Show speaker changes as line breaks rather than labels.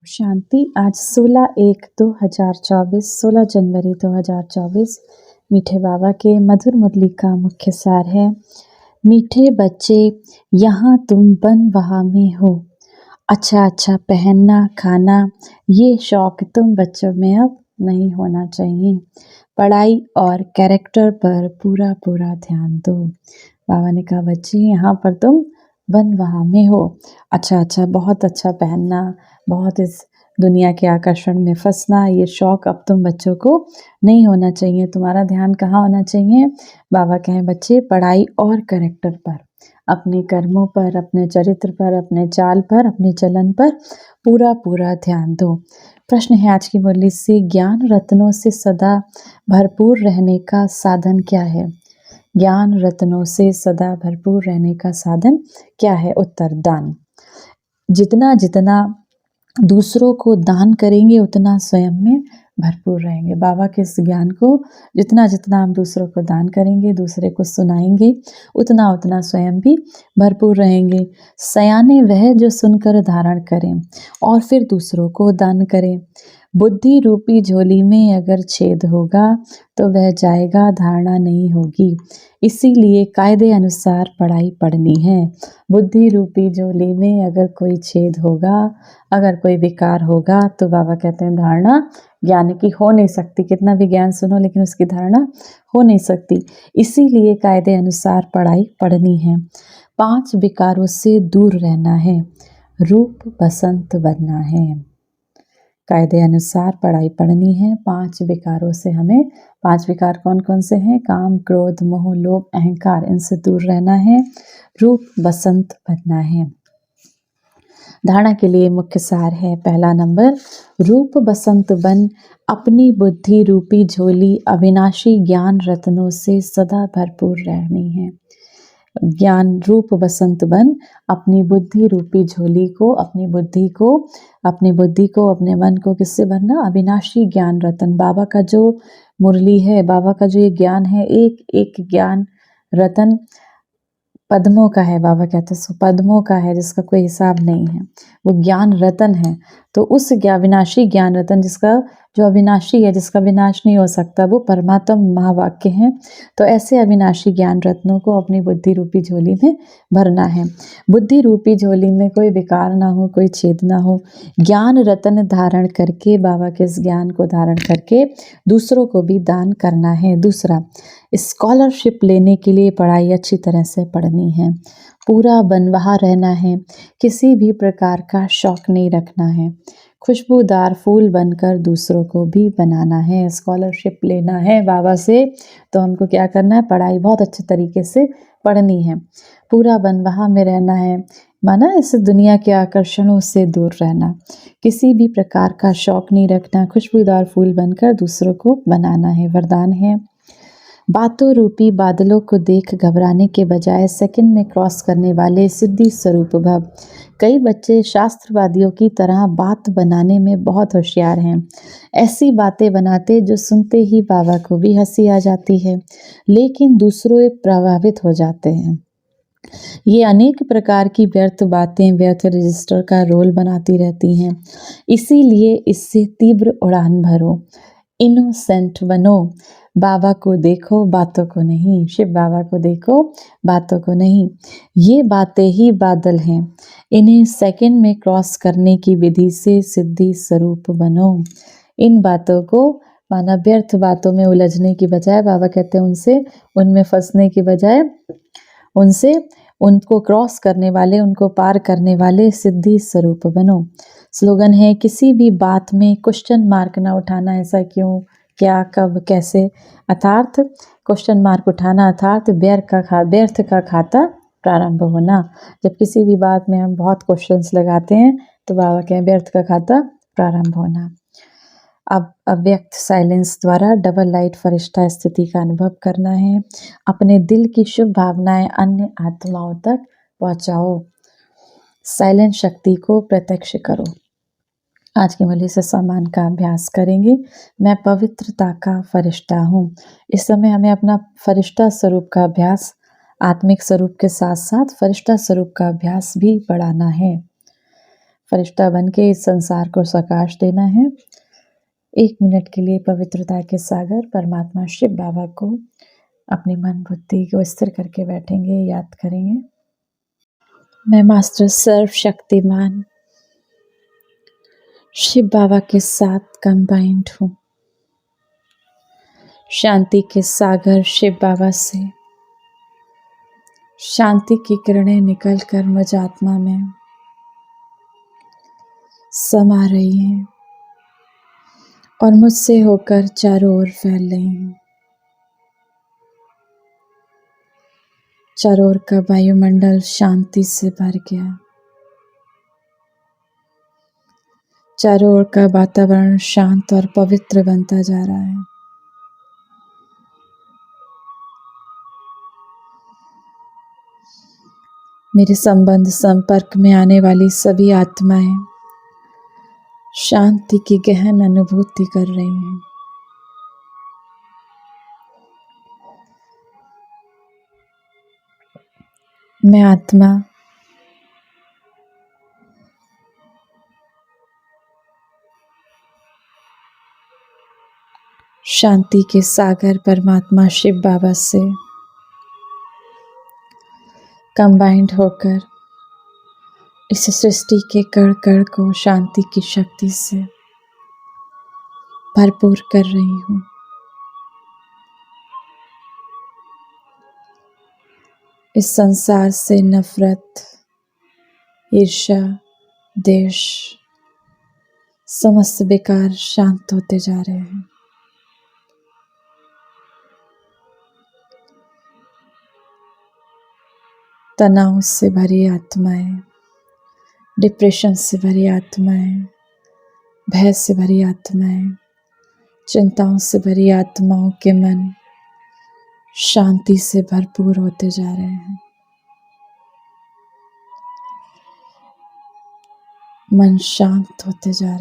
शांति। आज 16/1/2024 16 जनवरी 2024 मीठे बाबा के मधुर मुरली का मुख्य सार है। मीठे बच्चे, यहाँ तुम बन वहाँ में हो। अच्छा अच्छा पहनना खाना, ये शौक तुम बच्चों में अब नहीं होना चाहिए। पढ़ाई और कैरेक्टर पर पूरा पूरा ध्यान दो। बाबा ने कहा बच्चे, यहाँ पर तुम बन वहाँ में हो। अच्छा अच्छा बहुत अच्छा पहनना, बहुत इस दुनिया के आकर्षण में फंसना, ये शौक अब तुम बच्चों को नहीं होना चाहिए। तुम्हारा ध्यान कहाँ होना चाहिए? बाबा कहें बच्चे, पढ़ाई और कैरेक्टर पर, अपने कर्मों पर, अपने चरित्र पर, अपने चाल पर, अपने चलन पर पूरा पूरा ध्यान दो। प्रश्न है आज की मुरली से, ज्ञान रत्नों से सदा भरपूर रहने का साधन क्या है? ज्ञान रत्नों से सदा भरपूर रहने का साधन क्या है? उत्तर, दान। जितना जितना दूसरों को दान करेंगे उतना स्वयं में भरपूर रहेंगे। बाबा के इस ज्ञान को जितना जितना हम दूसरों को दान करेंगे, दूसरे को सुनाएंगे, उतना उतना स्वयं भी भरपूर रहेंगे। सयाने वह जो सुनकर धारण करें और फिर दूसरों को दान करें। बुद्धि रूपी झोली में अगर छेद होगा तो वह जाएगा, धारणा नहीं होगी। इसीलिए कायदे अनुसार पढ़ाई पढ़नी है। बुद्धि रूपी झोली में अगर कोई छेद होगा, अगर कोई विकार होगा, तो बाबा कहते हैं धारणा ज्ञान की हो नहीं सकती। कितना भी ज्ञान सुनो लेकिन उसकी धारणा हो नहीं सकती। इसीलिए कायदे अनुसार पढ़ाई पढ़नी है। 5 विकारों से दूर रहना है, रूप बसंत बनना है। कायदे अनुसार पढ़ाई पढ़नी है। 5 विकारों से हमें, 5 विकार कौन कौन से हैं? काम, क्रोध, मोह, लोभ, अहंकार, इनसे दूर रहना है। रूप बसंत बनना है। धारणा के लिए मुख्य सार है, पहला नंबर, रूप बसंत बन अपनी बुद्धि रूपी झोली अविनाशी ज्ञान रत्नों से सदा भरपूर रहनी है। ज्ञान रूप बसंत बन अपनी बुद्धि रूपी झोली को, अपनी बुद्धि को, अपने मन को किससे भरना? अविनाशी ज्ञान रतन। बाबा का जो मुरली है, बाबा का जो ये ज्ञान है, एक एक ज्ञान रतन पद्मों का है। बाबा कहते हैं पद्मों का है, जिसका कोई हिसाब नहीं है। वो ज्ञान रतन है। तो उस अविनाशी ज्ञान रतन, जिसका जो अविनाशी है, जिसका विनाश नहीं हो सकता, वो परमात्म महावाक्य है। तो ऐसे अविनाशी ज्ञान रत्नों को अपनी बुद्धि रूपी झोली में भरना है। बुद्धि रूपी झोली में कोई विकार ना हो, कोई छेद ना हो। ज्ञान रतन धारण करके, बाबा के इस ज्ञान को धारण करके दूसरों को भी दान करना है। दूसरा, स्कॉलरशिप लेने के लिए पढ़ाई अच्छी तरह से पढ़नी है। पूरा बनवहा रहना है, किसी भी प्रकार का शौक नहीं रखना है। खुशबूदार फूल बनकर दूसरों को भी बनाना है। स्कॉलरशिप लेना है बाबा से, तो हमको क्या करना है? पढ़ाई बहुत अच्छे तरीके से पढ़नी है। पूरा बनवहा में रहना है, माना इस दुनिया के आकर्षणों से दूर रहना। किसी भी प्रकार का शौक नहीं रखना। खुशबूदार फूल बनकर दूसरों को बनाना है। वरदान है, बातों रूपी बादलों को देख घबराने के बजाय सेकंड में क्रॉस करने वाले सिद्धि स्वरूप भव। कई बच्चे शास्त्रवादियों की तरह बात बनाने में बहुत होशियार हैं। ऐसी बातें बनाते जो सुनते ही बाबा को भी हंसी आ जाती है, लेकिन दूसरों प्रभावित हो जाते हैं। ये अनेक प्रकार की व्यर्थ बातें व्यर्थ रजिस्टर का रोल बनाती रहती हैं। इसीलिए इससे तीव्र उड़ान भरो, इनोसेंट बनो। बाबा को देखो, बातों को नहीं। शिव बाबा को देखो, बातों को नहीं। ये बातें ही बादल हैं, इन्हें सेकंड में क्रॉस करने की विधि से सिद्धि स्वरूप बनो। इन बातों को, माना व्यर्थ बातों में उलझने की बजाय, बाबा कहते हैं उनमें फंसने की बजाय उनको क्रॉस करने वाले, उनको पार करने वाले सिद्धि स्वरूप बनो। स्लोगन है, किसी भी बात में क्वेश्चन मार्क ना उठाना। ऐसा क्यों, क्या, कब, कैसे, अर्थात क्वेश्चन मार्क उठाना, अर्थात व्यर्थ का खाता प्रारंभ होना। जब किसी भी बात में हम बहुत क्वेश्चंस लगाते हैं तो बाबा कहें व्यर्थ का खाता प्रारंभ होना। अब अव्यक्त साइलेंस द्वारा डबल लाइट फरिश्ता स्थिति का अनुभव करना है। अपने दिल की शुभ भावनाएं अन्य आत्माओं तक पहुंचाओ। साइलेंस शक्ति को प्रत्यक्ष करो। आज की मुरली से सम्मान का अभ्यास करेंगे। मैं पवित्रता का फरिश्ता हूँ। इस समय हमें अपना फरिश्ता स्वरूप का अभ्यास, आत्मिक स्वरूप के साथ साथ फरिश्ता स्वरूप का अभ्यास भी बढ़ाना है। फरिश्ता बन के इस संसार को प्रकाश देना है। 1 मिनट के लिए पवित्रता के सागर परमात्मा शिव बाबा को अपनी मन बुद्धि को स्थिर करके बैठेंगे, याद करेंगे। मैं मास्टर सर्वशक्तिमान शिव बाबा के साथ कंबाइंड हूँ। शांति के सागर शिव बाबा से शांति की किरणें निकलकर मुझ आत्मा में समा रही हैं और मुझसे होकर चारों ओर फैल रही हैं। चारों ओर का वायुमंडल शांति से भर गया। चारों ओर का वातावरण शांत और पवित्र बनता जा रहा है। मेरे संबंध संपर्क में आने वाली सभी आत्माएं शांति की गहन अनुभूति कर रही हैं। मैं आत्मा शांति के सागर परमात्मा शिव बाबा से कंबाइंड होकर इस सृष्टि के कण कण को शांति की शक्ति से भरपूर कर रही हूँ। इस संसार से नफरत, ईर्ष्या, द्वेष समस्त विकार शांत होते जा रहे हैं। तनाव से भरी आत्माएं, डिप्रेशन से भरी आत्माएं, भय से भरी आत्माएं, चिंताओं से भरी आत्माओं के मन शांति से भरपूर होते जा रहे हैं। मन शांत होते जा रहे हैं।